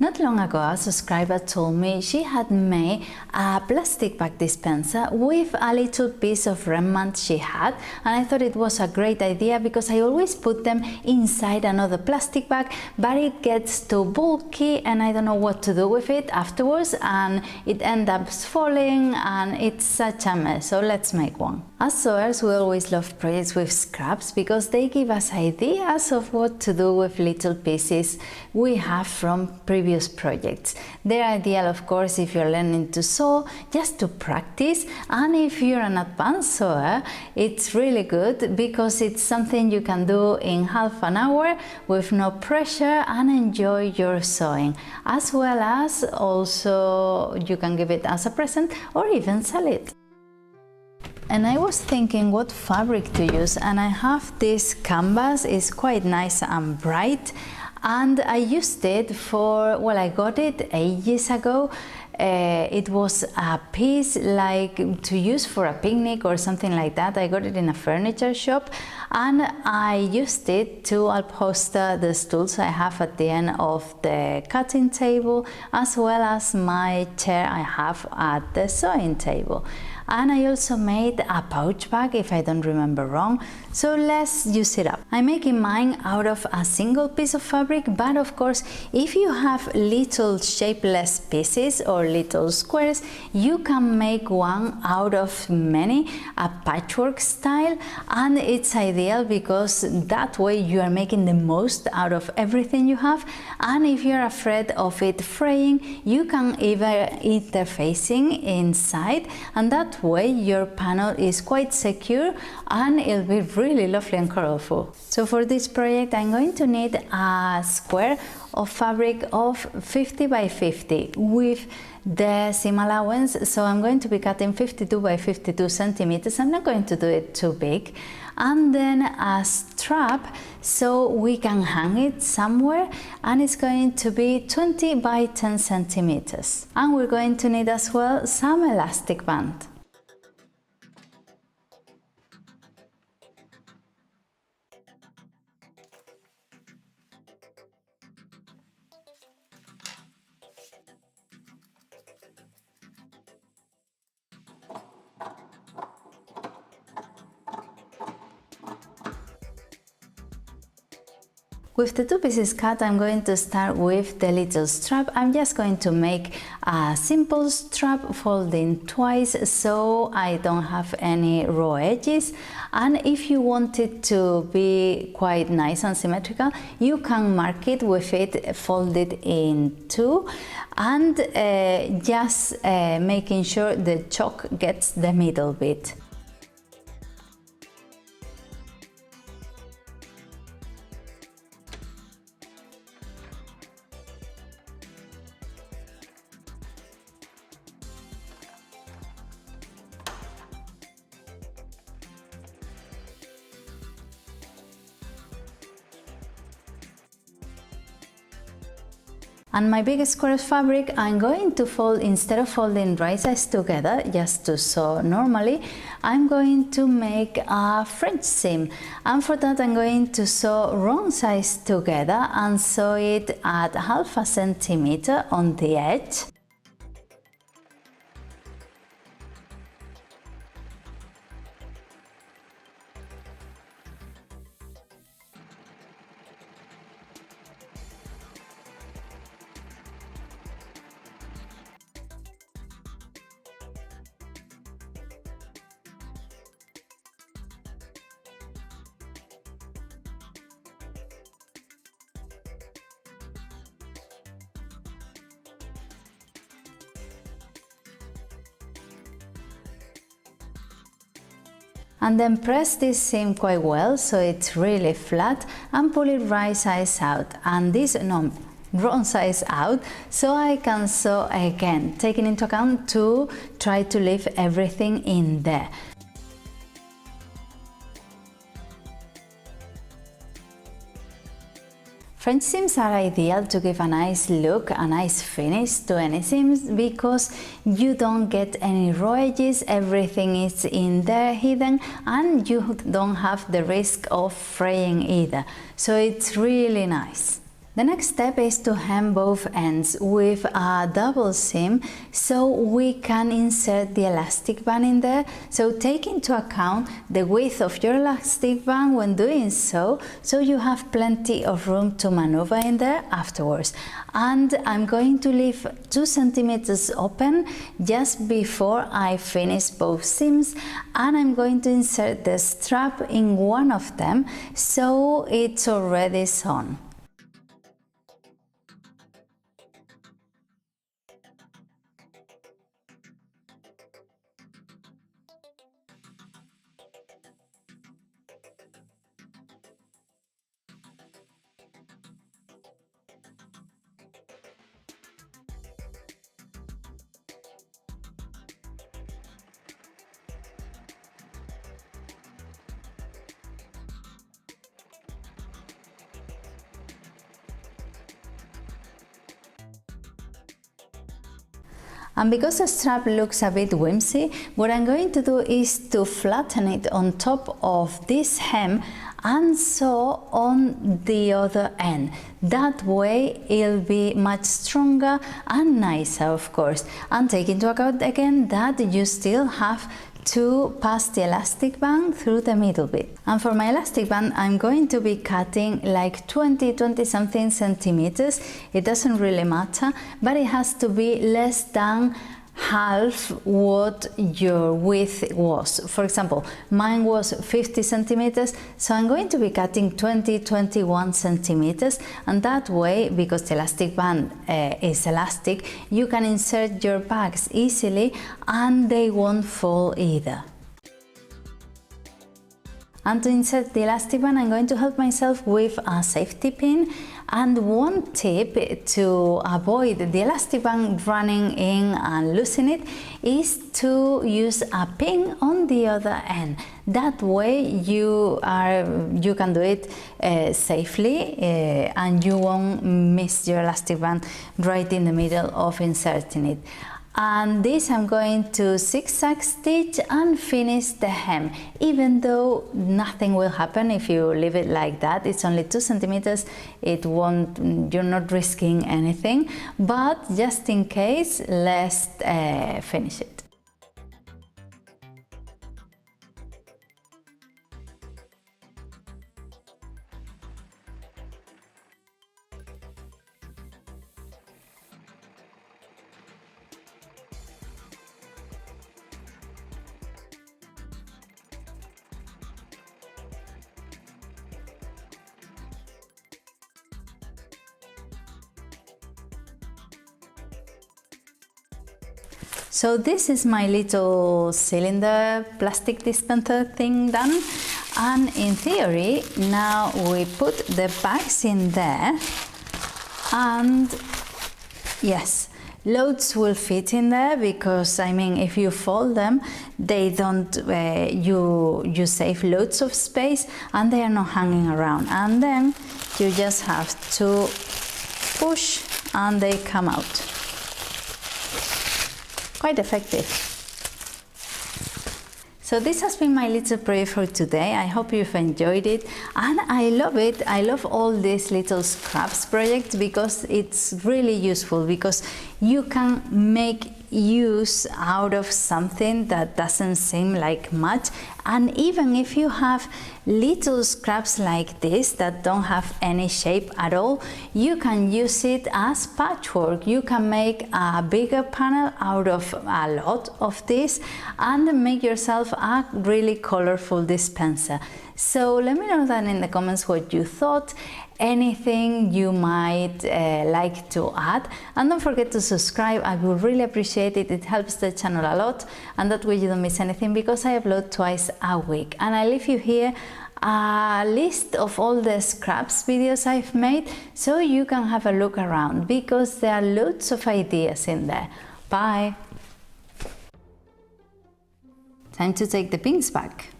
Not long ago, a subscriber told me she had made a plastic bag dispenser with a little piece of remnant she had, and I thought it was a great idea because I always put them inside another plastic bag, but it gets too bulky and I don't know what to do with it afterwards, and it ends up falling and it's such a mess. So let's make one. As sewers, we always love projects with scraps because they give us ideas of what to do with little pieces we have from previous projects. They're ideal, of course, if you're learning to sew, just to practice, and if you're an advanced sewer, it's really good because it's something you can do in half an hour with no pressure and enjoy your sewing, as well as also you can give it as a present or even sell it. And I was thinking what fabric to use, and I have this canvas. It's quite nice and bright, and I used it for, well, I got it ages ago. It was a piece like to use for a picnic or something like that. I got it in a furniture shop, and I used it to upholster the stools I have at the end of the cutting table, as well as my chair I have at the sewing table. And I also made a pouch bag, if I don't remember wrong, so let's use it up. I'm making mine out of a single piece of fabric, but of course, if you have little shapeless pieces or little squares, you can make one out of many, a patchwork style, and it's ideal because that way you are making the most out of everything you have. And if you're afraid of it fraying, you can either interfacing inside, and that way your panel is quite secure and it'll be really lovely and colorful. So for this project I'm going to need a square of fabric of 50 by 50 with the seam allowance, so I'm going to be cutting 52 by 52 centimeters. I'm not going to do it too big. And then a strap so we can hang it somewhere, and it's going to be 20 by 10 centimeters. And we're going to need as well some elastic band. With the two pieces cut, I'm going to start with the little strap. I'm just going to make a simple strap folding twice so I don't have any raw edges. And if you want it to be quite nice and symmetrical, you can mark it with it folded in two, and just making sure the choke gets the middle bit. And my big square of fabric, I'm going to fold, instead of folding right sides together just to sew normally, I'm going to make a French seam, and for that I'm going to sew wrong sides together and sew it at half a centimeter on the edge. And then press this seam quite well so it's really flat, and pull it right sides out, and this wrong sides out, so I can sew again, taking into account to try to leave everything in there. French seams are ideal to give a nice look, a nice finish to any seams, because you don't get any raw edges, everything is in there hidden, and you don't have the risk of fraying either. So it's really nice. The next step is to hem both ends with a double seam so we can insert the elastic band in there. So take into account the width of your elastic band when doing so you have plenty of room to maneuver in there afterwards. And I'm going to leave 2 centimeters open just before I finish both seams, and I'm going to insert the strap in one of them so it's already sewn. And because the strap looks a bit whimsy, what I'm going to do is to flatten it on top of this hem and sew on the other end. That way it'll be much stronger and nicer, of course. And take into account again that you still have to pass the elastic band through the middle bit. And for my elastic band, I'm going to be cutting like 20 something centimeters. It doesn't really matter, but it has to be less than half what your width was. For example, mine was 50 centimeters, so I'm going to be cutting 21 centimeters, and that way, because the elastic band is elastic, you can insert your bags easily and they won't fall either. And to insert the elastic band, I'm going to help myself with a safety pin. And one tip to avoid the elastic band running in and losing it is to use a pin on the other end. That way you can do it safely and you won't miss your elastic band right in the middle of inserting it. And this I'm going to zigzag stitch and finish the hem, even though nothing will happen if you leave it like that. It's only 2 centimeters, you're not risking anything, but just in case, let's finish it. So this is my little cylinder plastic dispenser thing done, and in theory now we put the bags in there, and yes, loads will fit in there because I mean if you fold them they don't you save loads of space and they are not hanging around, and then you just have to push and they come out. Quite effective. So this has been my little project for today. I hope you've enjoyed it, and I love it. I love all these little scraps projects because it's really useful, because you can make use out of something that doesn't seem like much. And even if you have little scraps like this that don't have any shape at all, you can use it as patchwork. You can make a bigger panel out of a lot of this and make yourself a really colorful dispenser. So let me know that in the comments what you thought, anything you might like to add, and don't forget to subscribe. I would really appreciate it. It helps the channel a lot, and that way you don't miss anything, because I upload twice a week. And I leave you here a list of all the scraps videos I've made so you can have a look around, because there are loads of ideas in there. Bye! Time to take the pins back.